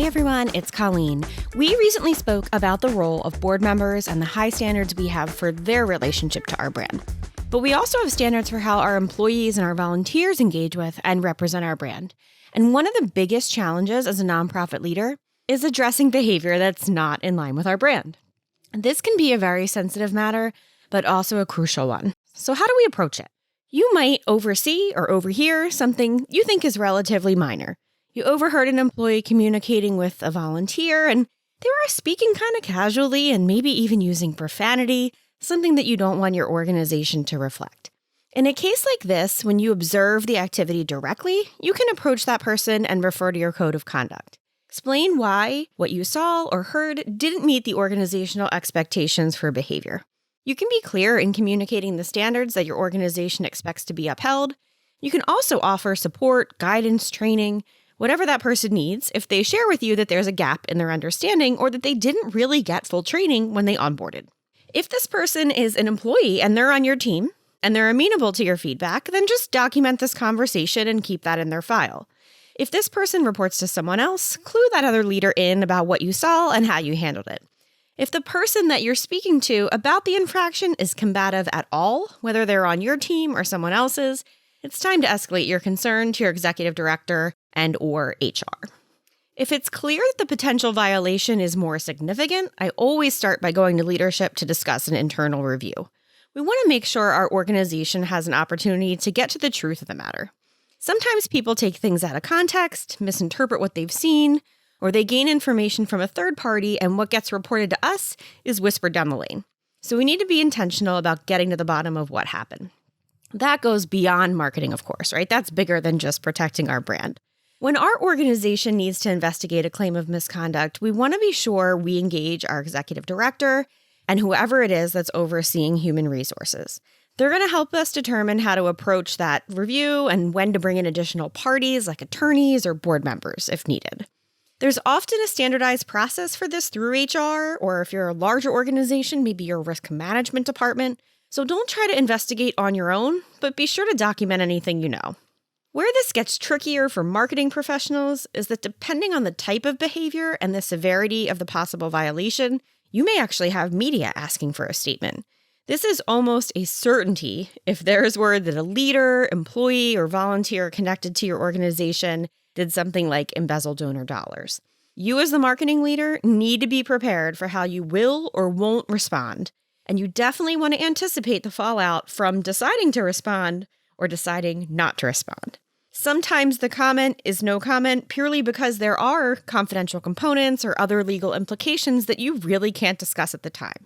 Hey everyone, it's Colleen. We recently spoke about the role of board members and the high standards we have for their relationship to our brand. But we also have standards for how our employees and our volunteers engage with and represent our brand. And one of the biggest challenges as a nonprofit leader is addressing behavior that's not in line with our brand. This can be a very sensitive matter, but also a crucial one. So how do we approach it? You might oversee or overhear something you think is relatively minor. You overheard an employee communicating with a volunteer, and they were speaking kind of casually and maybe even using profanity, something that you don't want your organization to reflect. In a case like this, when you observe the activity directly, you can approach that person and refer to your code of conduct. Explain why what you saw or heard didn't meet the organizational expectations for behavior. You can be clear in communicating the standards that your organization expects to be upheld. You can also offer support, guidance, training, whatever that person needs if they share with you that there's a gap in their understanding or that they didn't really get full training when they onboarded. If this person is an employee and they're on your team and they're amenable to your feedback, then just document this conversation and keep that in their file. If this person reports to someone else, clue that other leader in about what you saw and how you handled it. If the person that you're speaking to about the infraction is combative at all, whether they're on your team or someone else's, it's time to escalate your concern to your executive director and or HR. If it's clear that the potential violation is more significant, I always start by going to leadership to discuss an internal review. We want to make sure our organization has an opportunity to get to the truth of the matter. Sometimes people take things out of context, misinterpret what they've seen, or they gain information from a third party, and what gets reported to us is whispered down the lane. So we need to be intentional about getting to the bottom of what happened. That goes beyond marketing, of course, right? That's bigger than just protecting our brand. When our organization needs to investigate a claim of misconduct, we want to be sure we engage our executive director and whoever it is that's overseeing human resources. They're going to help us determine how to approach that review and when to bring in additional parties like attorneys or board members if needed. There's often a standardized process for this through HR, or if you're a larger organization, maybe your risk management department. So don't try to investigate on your own, but be sure to document anything you know. Where this gets trickier for marketing professionals is that depending on the type of behavior and the severity of the possible violation, you may actually have media asking for a statement. This is almost a certainty if there is word that a leader, employee, or volunteer connected to your organization did something like embezzle donor dollars. You as the marketing leader need to be prepared for how you will or won't respond, and you definitely want to anticipate the fallout from deciding to respond or deciding not to respond. Sometimes the comment is no comment purely because there are confidential components or other legal implications that you really can't discuss at the time.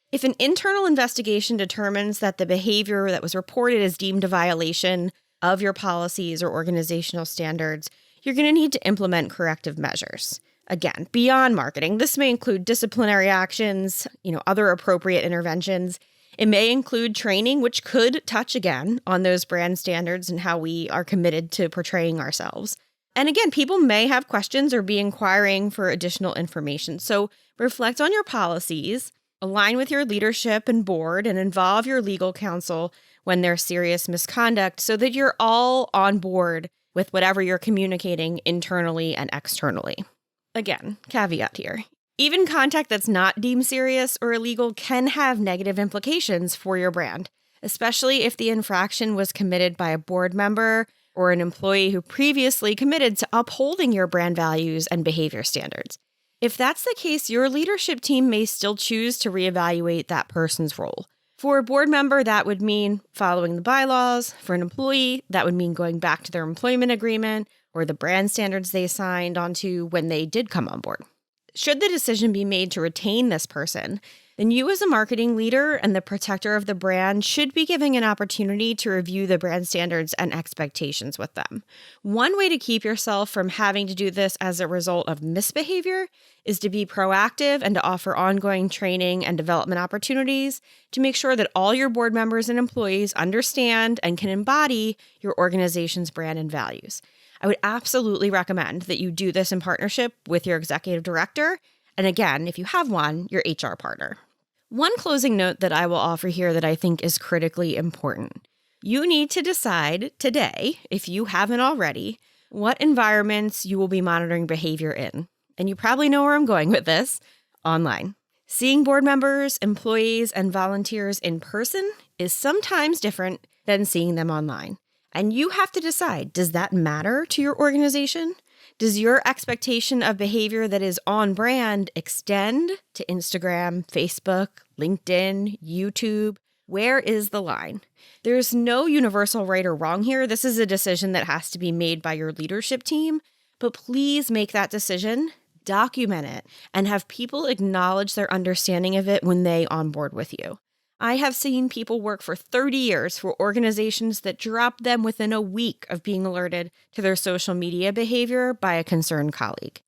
If an internal investigation determines that the behavior that was reported is deemed a violation of your policies or organizational standards, you're going to need to implement corrective measures. Again, beyond marketing, this may include disciplinary actions, other appropriate interventions. It may include training, which could touch again on those brand standards and how we are committed to portraying ourselves. And again, people may have questions or be inquiring for additional information. So reflect on your policies, align with your leadership and board, and involve your legal counsel when there's serious misconduct so that you're all on board with whatever you're communicating internally and externally. Again, caveat here. Even contact that's not deemed serious or illegal can have negative implications for your brand, especially if the infraction was committed by a board member or an employee who previously committed to upholding your brand values and behavior standards. If that's the case, your leadership team may still choose to reevaluate that person's role. For a board member, that would mean following the bylaws. For an employee, that would mean going back to their employment agreement or the brand standards they signed onto when they did come on board. Should the decision be made to retain this person, then you as a marketing leader and the protector of the brand should be giving an opportunity to review the brand standards and expectations with them. One way to keep yourself from having to do this as a result of misbehavior is to be proactive and to offer ongoing training and development opportunities to make sure that all your board members and employees understand and can embody your organization's brand and values. I would absolutely recommend that you do this in partnership with your executive director, and again, if you have one, your HR partner. One closing note that I will offer here that I think is critically important. You need to decide today, if you haven't already, what environments you will be monitoring behavior in. and you probably know where I'm going with this, online. Seeing board members, employees, and volunteers in person is sometimes different than seeing them online. And you have to decide, does that matter to your organization? Does your expectation of behavior that is on brand extend to Instagram, Facebook, LinkedIn, YouTube? Where is the line? There's no universal right or wrong here. This is a decision that has to be made by your leadership team, but please make that decision, document it, and have people acknowledge their understanding of it when they onboard with you. I have seen people work for 30 years for organizations that drop them within a week of being alerted to their social media behavior by a concerned colleague.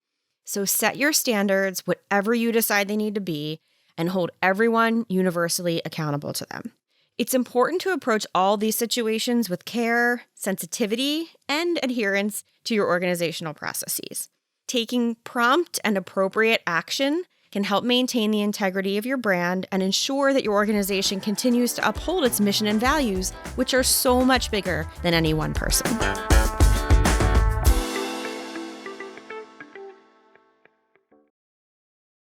So set your standards, whatever you decide they need to be, and hold everyone universally accountable to them. It's important to approach all these situations with care, sensitivity, and adherence to your organizational processes. Taking prompt and appropriate action can help maintain the integrity of your brand and ensure that your organization continues to uphold its mission and values, which are so much bigger than any one person.